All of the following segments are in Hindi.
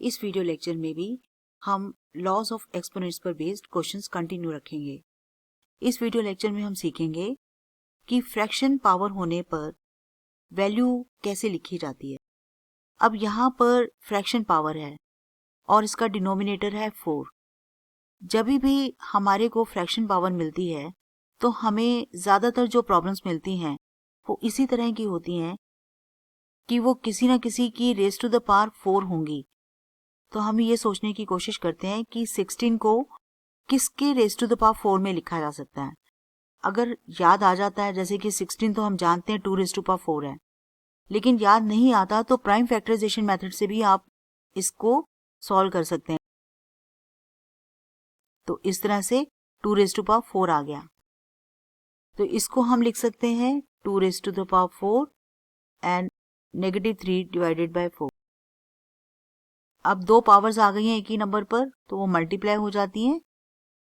इस वीडियो लेक्चर में भी हम लॉज ऑफ एक्सपोनेंट्स पर बेस्ड क्वेश्चंस कंटिन्यू रखेंगे। इस वीडियो लेक्चर में हम सीखेंगे कि फ्रैक्शन पावर होने पर वैल्यू कैसे लिखी जाती है। अब यहाँ पर फ्रैक्शन पावर है और इसका डिनोमिनेटर है 4। जब भी हमारे को फ्रैक्शन पावर मिलती है तो हमें ज़्यादातर जो प्रॉब्लम्स मिलती हैं वो इसी तरह की होती हैं कि वो किसी न किसी की रेज़ टू द पावर 4 होंगी। तो हम ये सोचने की कोशिश करते हैं कि 16 को किसके रेज़ टू द पावर 4 में लिखा जा सकता है। अगर याद आ जाता है, जैसे कि 16 तो हम जानते हैं 2 रेज़ टू पावर 4 है, लेकिन याद नहीं आता तो प्राइम फैक्टराइजेशन मेथड से भी आप इसको सॉल्व कर सकते हैं। तो इस तरह से 2 रेज़ टू पावर 4 आ गया, तो इसको हम लिख सकते हैं 2 raise to the power 4 and -3 divided by 4। अब दो पावर्स आ गई हैं एक ही नंबर पर, तो वो मल्टीप्लाई हो जाती हैं।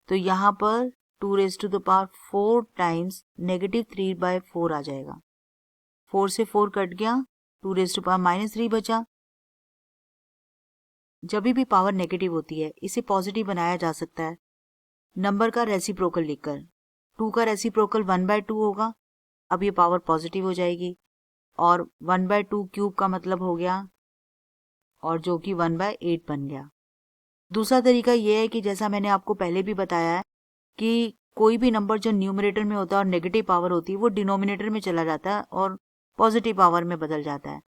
तो यहाँ पर 2 raise to the power 4 times -3/4 आ जाएगा। 4 से 4 कट गया, 2 रेज़ टू पावर -3 बचा। जब भी पावर नेगेटिव होती है इसे पॉजिटिव बनाया जा सकता है नंबर का रेसिप्रोकल लिखकर। 2 का रेसिप्रोकल 1/2 होगा। अब ये पावर पॉजिटिव हो जाएगी और 1/2 क्यूब का मतलब हो गया, और जो कि 1/8 बन गया। दूसरा तरीका यह है कि जैसा मैंने आपको पहले भी बताया है कि कोई भी नंबर जो न्यूमरेटर में होता है और नेगेटिव पावर होती है वो डिनोमिनेटर में चला जाता है और पॉजिटिव पावर में बदल जाता है।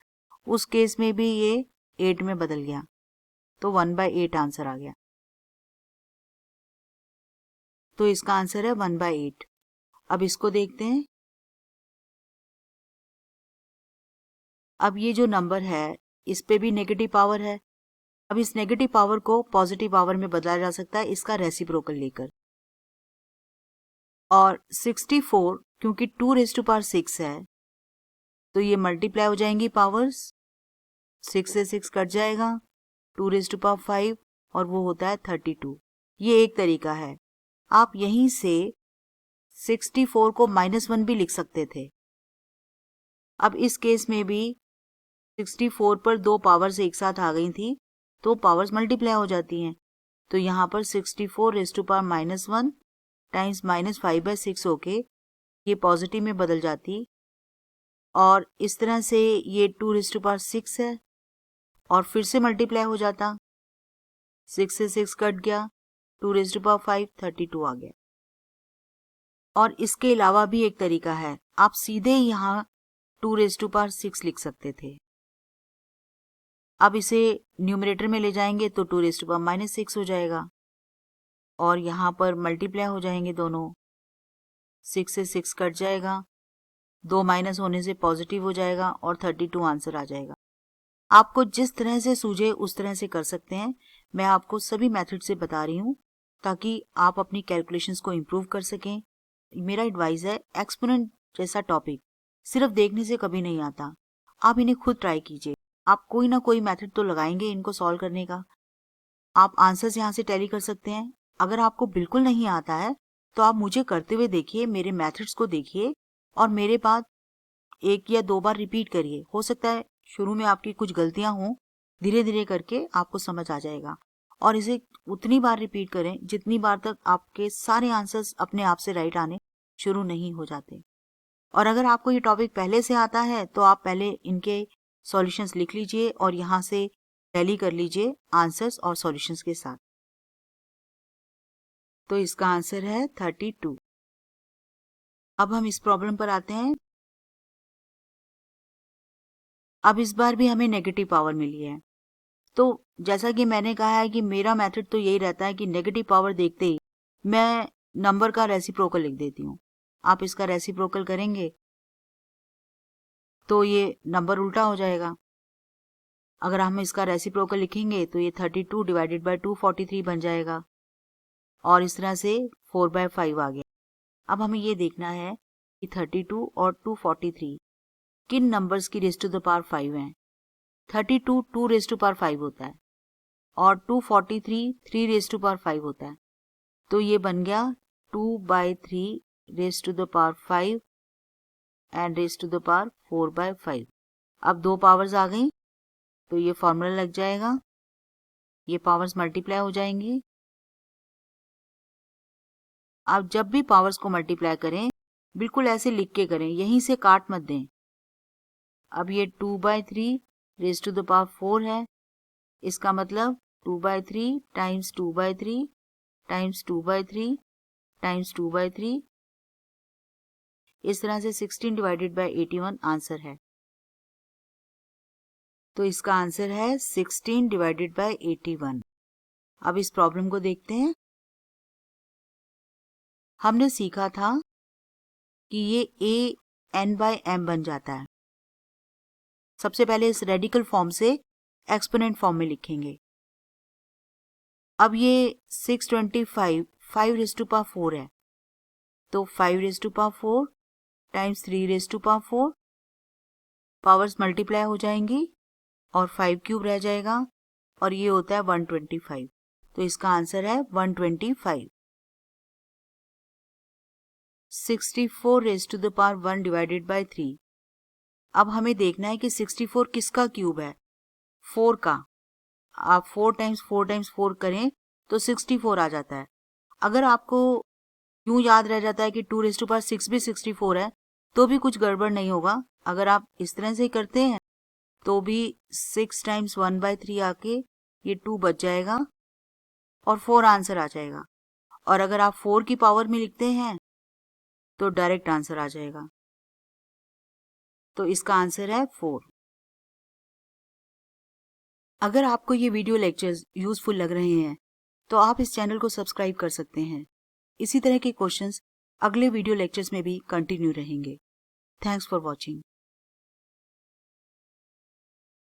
उस केस में भी ये 8 में बदल गया, तो 1/8 आंसर आ गया। तो इसका आंसर है 1/8। अब इसको देखते हैं। अब ये जो नंबर है इस पे भी नेगेटिव पावर है। अब इस नेगेटिव पावर को पॉजिटिव पावर में बदला जा सकता है इसका रेसिप्रोकल लेकर। और 64 क्योंकि 2 रेज़ टू पावर 6 है तो ये मल्टीप्लाई हो जाएंगी पावर्स। 6 से 6 कट जाएगा, 2 रेज़ टू पावर 5 और वो होता है 32। ये एक तरीका है। आप यहीं से 64 को -1 भी लिख सकते थे। अब इस केस में भी 64 पर दो पावर्स एक साथ आ गई थी तो पावर्स मल्टीप्लाई हो जाती हैं। तो यहाँ पर 64 रेज़ टू पावर -1 टाइम्स -5/6 होके ये पॉजिटिव में बदल जाती, और इस तरह से ये 2 रेज़ टू पावर 6 है और फिर से मल्टीप्लाई हो जाता। 6 से 6 कट गया, 2 रेज़ टू पावर 5 32 आ गया। और इसके अलावा भी एक तरीका है, आप सीधे यहाँ 2 रेज़ टू पावर 6 लिख सकते थे। अब इसे न्यूमरेटर में ले जाएंगे तो 2 रेज़ टू पावर -6 हो जाएगा और यहाँ पर मल्टीप्लाई हो जाएंगे दोनों। 6 से 6 कट जाएगा, 2 माइनस होने से पॉजिटिव हो जाएगा और 32 आंसर आ जाएगा। आपको जिस तरह से सूझे उस तरह से कर सकते हैं। मैं आपको सभी मेथड से बता रही हूँ ताकि आप अपनी कैलकुलेशंस को इम्प्रूव कर सकें। मेरा एडवाइस है, एक्सपोनेंट जैसा टॉपिक सिर्फ देखने से कभी नहीं आता, आप इन्हें खुद ट्राई कीजिए। आप कोई ना कोई मेथड तो लगाएंगे इनको सॉल्व करने का। आप आंसर्स यहाँ से टैली कर सकते हैं। अगर आपको बिल्कुल नहीं आता है तो आप मुझे करते हुए देखिए, मेरे मेथड्स को देखिए और मेरे बाद 1 या 2 बार रिपीट करिए। हो सकता है शुरू में आपकी कुछ गलतियां हों, धीरे धीरे करके आपको समझ आ जाएगा। और इसे उतनी बार रिपीट करें जितनी बार तक आपके सारे आंसर्स अपने आप से राइट आने शुरू नहीं हो जाते। और अगर आपको ये टॉपिक पहले से आता है तो आप पहले इनके सॉल्यूशंस लिख लीजिए और यहाँ से टैली कर लीजिए आंसर्स और सॉल्यूशंस के साथ। तो इसका आंसर है 32। अब हम इस प्रॉब्लम पर आते हैं। अब इस बार भी हमें नेगेटिव पावर मिली है। तो जैसा कि मैंने कहा है कि मेरा मेथड तो यही रहता है कि नेगेटिव पावर देखते ही मैं नंबर का रेसिप्रोकल लिख देती हूँ। आप इसका रेसिप्रोकल करेंगे तो ये नंबर उल्टा हो जाएगा। अगर हम इसका रेसिप्रोकल लिखेंगे तो ये 32 डिवाइडेड बाय 243 बन जाएगा और इस तरह से 4/5 आ गया। अब हमें ये देखना है कि 32 और 243 किन नंबर्स की रेज़ टू द पावर 5 हैं। 32 2 रेज़ टू पावर 5 होता है और 243 3 रेज़ टू पावर 5 होता है। तो ये बन गया 2/3 raise to the power 5 and raise to the power 4/5। अब दो पावर्स आ गई तो ये फॉर्मूला लग जाएगा ये पावर्स मल्टीप्लाई हो जाएंगी। आप जब भी पावर्स को मल्टीप्लाई करें बिल्कुल ऐसे लिख के करें, यहीं से काट मत दें। अब ये 2/3 रेज़ टू द पावर 4 है, इसका मतलब 2/3 टाइम्स 2/3 टाइम्स 2/3 टाइम्स 2/3, इस तरह से 16 डिवाइडेड बाय 81 आंसर है। तो इसका आंसर है 16 डिवाइडेड बाय 81। अब इस प्रॉब्लम को देखते हैं। हमने सीखा था कि ये a n बाय m बन जाता है। सबसे पहले इस रेडिकल फॉर्म से एक्सपोनेंट फॉर्म में लिखेंगे। अब ये 625 5 रेज़ टू पावर 4 है, तो 5 raise to power 4 times 3 raise to power 4, powers multiply हो जाएंगी और 5 क्यूब रह जाएगा और ये होता है 125। तो इसका आंसर है 125। 64 raise to the power 1 divided by 3। अब हमें देखना है कि 64 किसका क्यूब है, 4 का। आप 4 टाइम्स 4 टाइम्स 4 करें तो 64 आ जाता है। अगर आपको यूं याद रह जाता है कि 2 रेज़ टू पावर 6 भी 64 है तो भी कुछ गड़बड़ नहीं होगा। अगर आप इस तरह से ही करते हैं तो भी 6 टाइम्स 1/3 आके ये 2 बच जाएगा और 4 आंसर आ जाएगा। और अगर आप 4 की पावर में लिखते हैं तो डायरेक्ट आंसर आ जाएगा। तो इसका आंसर है 4। अगर आपको ये वीडियो लेक्चर्स यूजफुल लग रहे हैं तो आप इस चैनल को सब्सक्राइब कर सकते हैं। इसी तरह के क्वेश्चंस अगले वीडियो लेक्चर्स में भी कंटिन्यू रहेंगे। Thanks for watching.